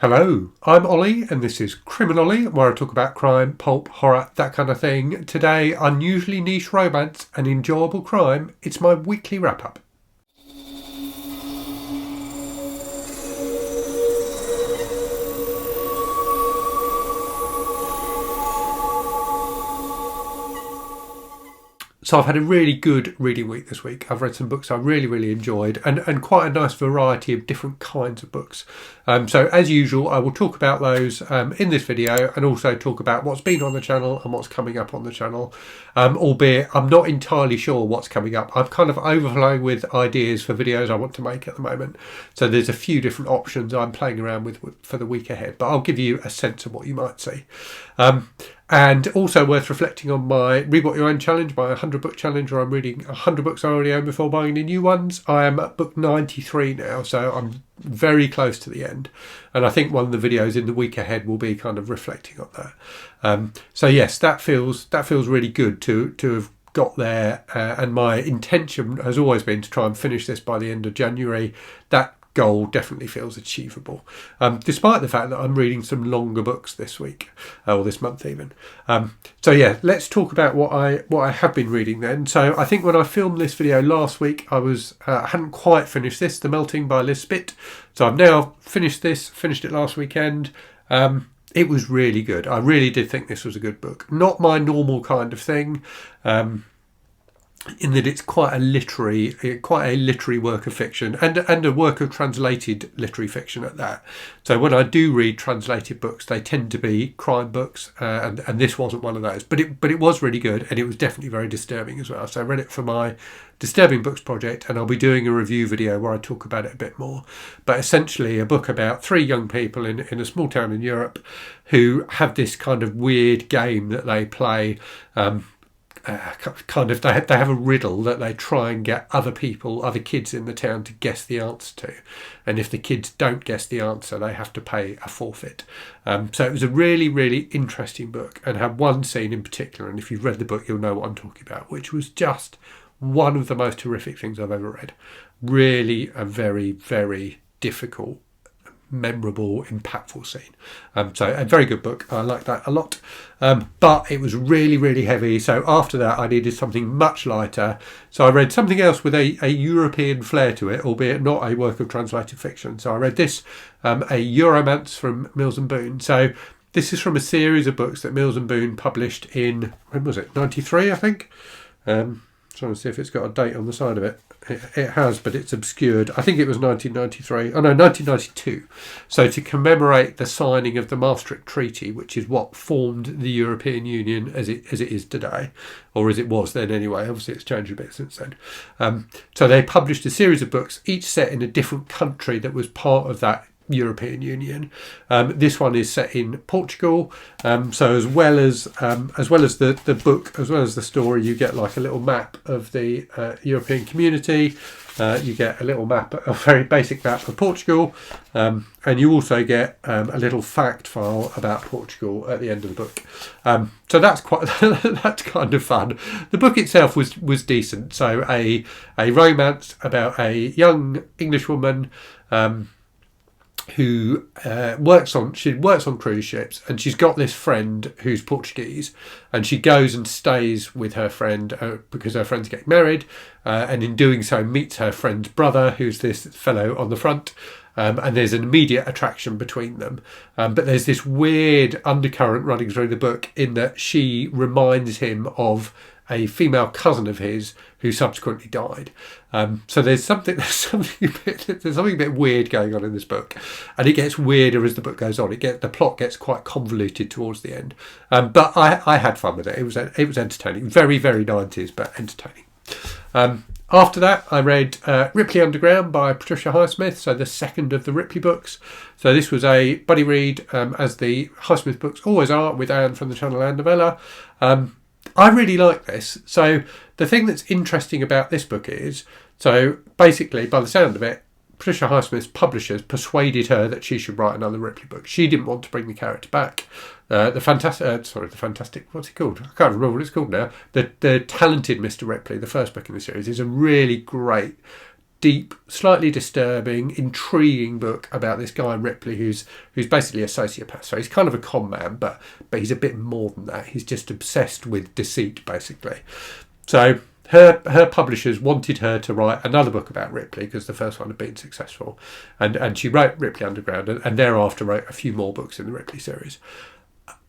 Hello, I'm Ollie and this is Criminally, where I talk about crime, pulp, horror, that kind of thing. Today, unusually niche romance and enjoyable crime. It's my weekly wrap-up. So I've had a really good reading week this week. I've read some books I really enjoyed and quite a nice variety of different kinds of books. So as usual, I will talk about those in this video and also talk about what's been on the channel and what's coming up on the channel. Albeit I'm not entirely sure what's coming up. I'm kind of overflowing with ideas for videos I want to make at the moment. So there's a few different options I'm playing around with for the week ahead, but I'll give you a sense of what you might see. And also worth reflecting on my Read What You Own challenge, my 100 book challenge, where I'm reading 100 books I already own before buying any new ones. I am at book 93 now, so I'm very close to the end. And I think one of the videos in the week ahead will be kind of reflecting on that. So yes, that feels really good to have got there. And my intention has always been to try and finish this by the end of January. That goal definitely feels achievable, despite the fact that I'm reading some longer books this week or this month even. So yeah, let's talk about what I have been reading then. So I think when I filmed this video last week, I hadn't quite finished this, The Melting by Lize. So I've now finished it last weekend. It was really good. I really did think this was a good book. Not my normal kind of thing, in that it's quite a literary work of fiction and a work of translated literary fiction at that. So when I do read translated books, they tend to be crime books, and this wasn't one of those. But it was really good, and it was definitely very disturbing as well. So I read it for my Disturbing Books project, and I'll be doing a review video where I talk about it a bit more. But essentially a book about three young people in a small town in Europe who have this kind of weird game that they play. They have a riddle that they try and get other kids in the town to guess the answer to, and if the kids don't guess the answer, they have to pay a forfeit. So it was a really interesting book, and had one scene in particular, and if you've read the book you'll know what I'm talking about, which was just one of the most horrific things I've ever read. Really a very difficult, memorable, impactful scene. So a very good book. I like that a lot. But it was really heavy. So after that, I needed something much lighter. So I read something else with a European flair to it, albeit not a work of translated fiction. So I read this, a Euromance from Mills and Boon. So this is from a series of books that Mills and Boon published in, when was it? 93, I think. Trying to see if it's got a date on the side of it. It has, but it's obscured. I think it was 1993. Oh no, 1992. So to commemorate the signing of the Maastricht Treaty, which is what formed the European Union as it is today, or as it was then anyway. Obviously it's changed a bit since then. So they published a series of books, each set in a different country that was part of that European Union. This one is set in Portugal. So as well as the book, as well as the story, you get like a little map of the European community. You get a little map, a very basic map of Portugal, and you also get a little fact file about Portugal at the end of the book. So that's that's kind of fun. The book itself was decent. So a romance about a young English woman who works on cruise ships, and she's got this friend who's Portuguese, and she goes and stays with her friend because her friend's getting married, and in doing so meets her friend's brother, who's this fellow on the front, and there's an immediate attraction between them. But there's this weird undercurrent running through the book in that she reminds him of a female cousin of his who subsequently died. So there's something a bit weird going on in this book, and it gets weirder as the book goes on. The plot gets quite convoluted towards the end, but I had fun with it. It was entertaining, very 90s, but entertaining. After that, I read Ripley Underground by Patricia Highsmith, so the second of the Ripley books. So this was a buddy read, as the Highsmith books always are, with Anne from the channel and Novella. I really like this. So the thing that's interesting about this book is, so basically, by the sound of it, Patricia Highsmith's publishers persuaded her that she should write another Ripley book. She didn't want to bring the character back. The fantastic, what's it called? I can't remember what it's called now. The Talented Mr. Ripley, the first book in the series, is a really great deep, slightly disturbing, intriguing book about this guy Ripley who's basically a sociopath. So he's kind of a con man, but he's a bit more than that. He's just obsessed with deceit, basically. So her publishers wanted her to write another book about Ripley because the first one had been successful, and she wrote Ripley Underground, and thereafter wrote a few more books in the Ripley series.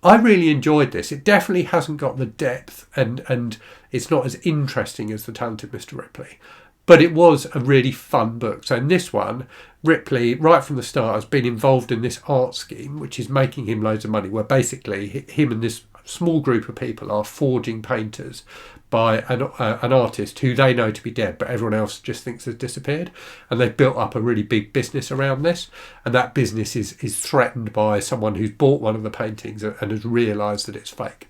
I really enjoyed this. It definitely hasn't got the depth, and it's not as interesting as The Talented Mr. Ripley. But it was a really fun book. So in this one, Ripley, right from the start, has been involved in this art scheme, which is making him loads of money, where basically him and this small group of people are forging painters by an artist who they know to be dead, but everyone else just thinks has disappeared. And they've built up a really big business around this. And that business is threatened by someone who's bought one of the paintings and has realised that it's fake.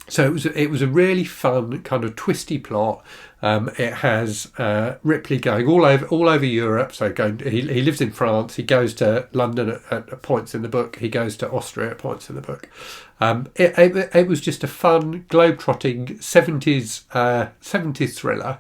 So it was a really fun kind of twisty plot. It has Ripley going all over Europe. So he lives in France. He goes to London at points in the book. He goes to Austria at points in the book. It was just a fun globe-trotting 70s thriller.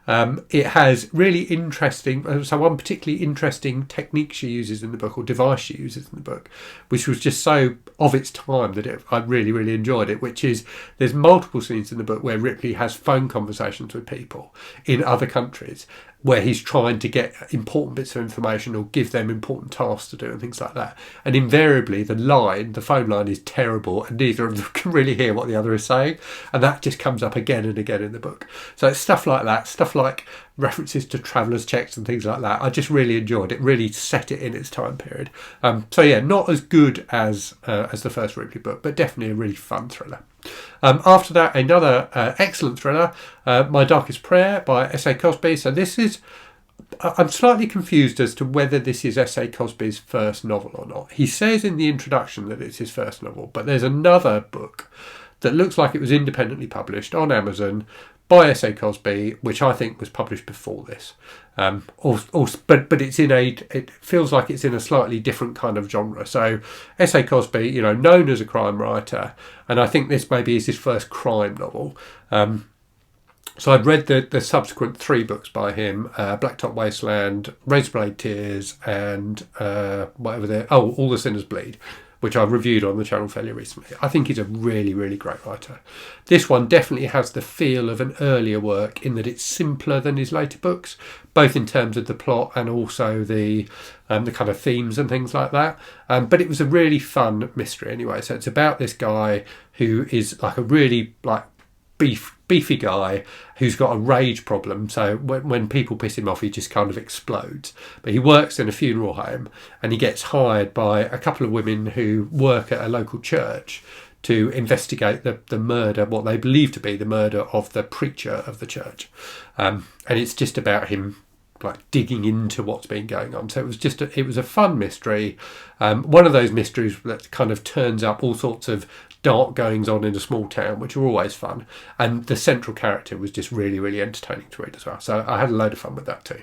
It has really interesting, so one particularly interesting technique she uses in the book, or device she uses in the book, which was just so of its time that I really, really enjoyed it, which is there's multiple scenes in the book where Ripley has phone conversations with people in other countries where he's trying to get important bits of information or give them important tasks to do and things like that. And invariably the phone line is terrible and neither of them can really hear what the other is saying. And that just comes up again and again in the book. So it's stuff like that, stuff like references to travellers' checks and things like that. I just really enjoyed it, really set it in its time period. So yeah, not as good as the first Ripley book, but definitely a really fun thriller. After that, another excellent thriller, My Darkest Prayer by S.A. Cosby. So this is, I'm slightly confused as to whether this is S.A. Cosby's first novel or not. He says in the introduction that it's his first novel, but there's another book that looks like it was independently published on Amazon by S.A. Cosby, which I think was published before this. But it feels like it's in a slightly different kind of genre. So S.A. Cosby, known as a crime writer, and I think this maybe is his first crime novel. So I'd read the subsequent 3 books by him, Blacktop Wasteland, Razorblade Tears, and All the Sinners Bleed, which I reviewed on the channel fairly recently. I think he's a really, really great writer. This one definitely has the feel of an earlier work in that it's simpler than his later books, both in terms of the plot and also the kind of themes and things like that. But it was a really fun mystery anyway. So it's about this guy who is like a really beefy guy who's got a rage problem. So when people piss him off, he just kind of explodes. But he works in a funeral home and he gets hired by a couple of women who work at a local church to investigate the murder, what they believe to be the murder of the preacher of the church. And it's just about him digging into what's been going on. So it was a fun mystery. One of those mysteries that kind of turns up all sorts of dark goings on in a small town, which are always fun. And the central character was just really, really entertaining to read as well. So I had a load of fun with that too.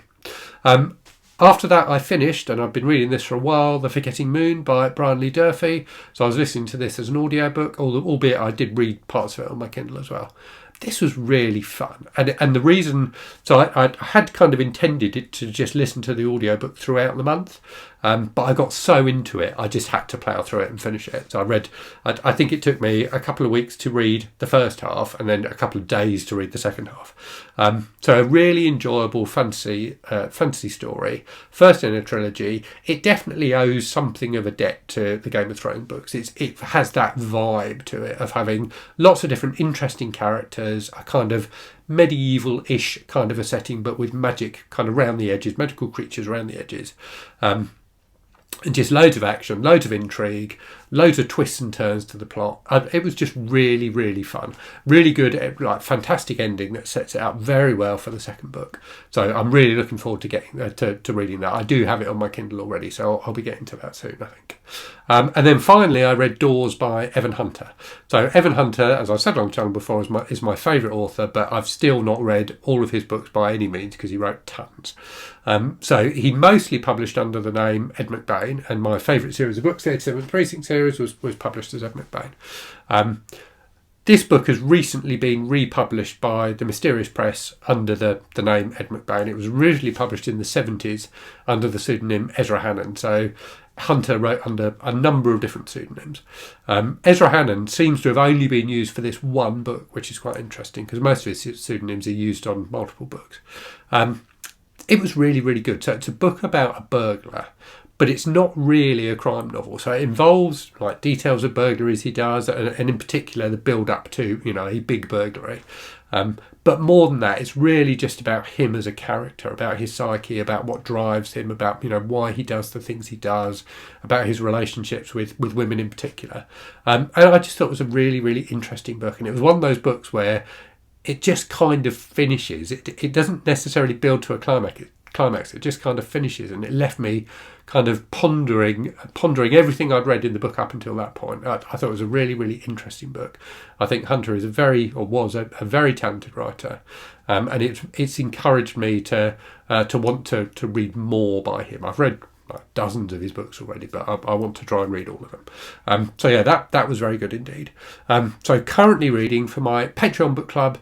After that, I finished, and I've been reading this for a while, The Forgetting Moon by Brian Lee Durfee. So I was listening to this as an audiobook, albeit I did read parts of it on my Kindle as well. This was really fun. And the reason, so I had kind of intended it to just listen to the audiobook throughout the month, but I got so into it, I just had to plough through it and finish it. So I think it took me a couple of weeks to read the first half and then a couple of days to read the second half. So a really enjoyable fantasy story, first in a trilogy. It definitely owes something of a debt to the Game of Thrones books. It has that vibe to it of having lots of different interesting characters, a kind of medieval-ish kind of a setting, but with magic kind of around the edges, magical creatures around the edges. And just loads of action, loads of intrigue, loads of twists and turns to the plot. It was just really, really fun. Really good, fantastic ending that sets it up very well for the second book. So I'm really looking forward to getting to reading that. I do have it on my Kindle already, so I'll be getting to that soon, I think. And then finally, I read Doors by Evan Hunter. So Evan Hunter, as I've said on the channel before, is my favourite author, but I've still not read all of his books by any means because he wrote tons. So he mostly published under the name Ed McBain, and my favourite series of books, the 87th Precinct series, was published as Ed McBain. This book has recently been republished by the Mysterious Press under the name Ed McBain. It was originally published in the 70s under the pseudonym Ezra Hannon. So Hunter wrote under a number of different pseudonyms. Ezra Hannon seems to have only been used for this one book, which is quite interesting because most of his pseudonyms are used on multiple books. It was really, really good. So it's a book about a burglar, but it's not really a crime novel. So it involves like details of burglaries he does, and in particular the build up to, you know, a big burglary. But more than that, it's really just about him as a character, about his psyche, about what drives him, about, you know, why he does the things he does, about his relationships with women in particular. And I just thought it was a really, really interesting book. And it was one of those books where it just kind of finishes. It doesn't necessarily build to a climax. It just kind of finishes, and it left me kind of pondering everything I'd read in the book up until that point. I thought it was a really, really interesting book. I think Hunter is was a very talented writer, and it's encouraged me to want to read more by him. I've read dozens of his books already, but I want to try and read all of them. So yeah, that was very good indeed. So currently reading for my Patreon book club.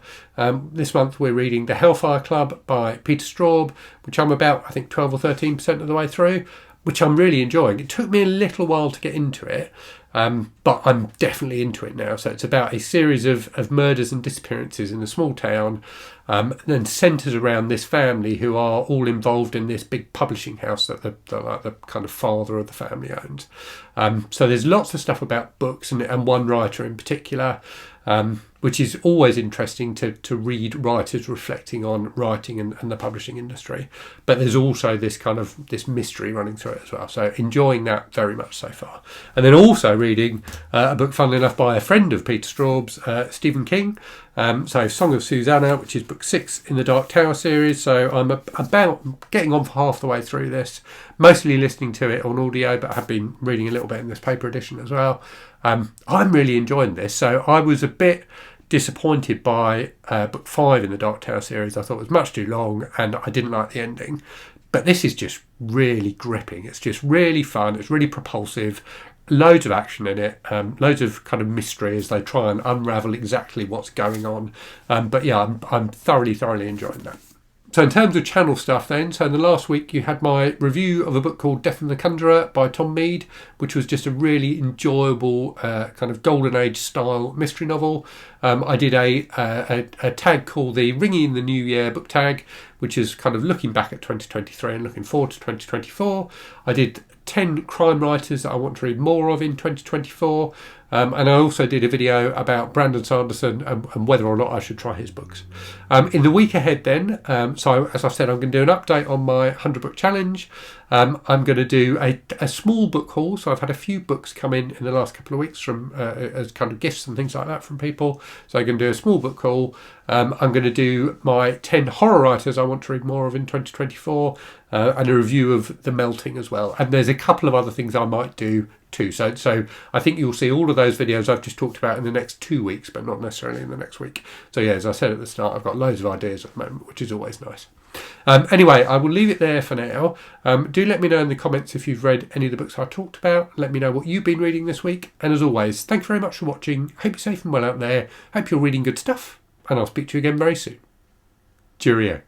This month we're reading The Hellfire Club by Peter Straub, which I'm about, I think, 12 or 13% of the way through, which I'm really enjoying. It took me a little while to get into it, but I'm definitely into it now. So it's about a series of murders and disappearances in a small town, and then centres around this family who are all involved in this big publishing house that the kind of father of the family owns. So there's lots of stuff about books and one writer in particular, which is always interesting to read writers reflecting on writing and the publishing industry. But there's also this mystery running through it as well. So enjoying that very much so far. And then also reading a book, funnily enough, by a friend of Peter Straub's, Stephen King. So Song of Susanna, which is book 6 in the Dark Tower series. So I'm about getting on for half the way through this, mostly listening to it on audio, but I have been reading a little bit in this paper edition as well. I'm really enjoying this. So I was a bit disappointed by book 5 in the Dark Tower series. I thought it was much too long and I didn't like the ending. But this is just really gripping. It's just really fun. It's really propulsive. Loads of action in it, loads of kind of mystery as they try and unravel exactly what's going on. But yeah, I'm thoroughly enjoying that. So in terms of channel stuff then, so in the last week you had my review of a book called Death and the Conjurer by Tom Mead, which was just a really enjoyable kind of golden age style mystery novel. I did a tag called the Ringing in the New Year book tag, which is kind of looking back at 2023 and looking forward to 2024. I did 10 crime writers that I want to read more of in 2024. And I also did a video about Brandon Sanderson and whether or not I should try his books. In the week ahead then, so as I said, I'm going to do an update on my 100 book challenge. I'm going to do a small book haul. So I've had a few books come in the last couple of weeks from as kind of gifts and things like that from people. So I'm going to do a small book haul. I'm going to do my 10 horror writers I want to read more of in 2024 and a review of The Melting as well. And there's a couple of other things I might do too. So I think you'll see all of those videos I've just talked about in the next 2 weeks, but not necessarily in the next week. So yeah, as I said at the start, I've got loads of ideas at the moment, which is always nice. Anyway, I will leave it there for now. Do let me know in the comments if you've read any of the books I talked about. Let me know what you've been reading this week. And as always, thank you very much for watching. Hope you're safe and well out there. Hope you're reading good stuff. And I'll speak to you again very soon. Cheerio.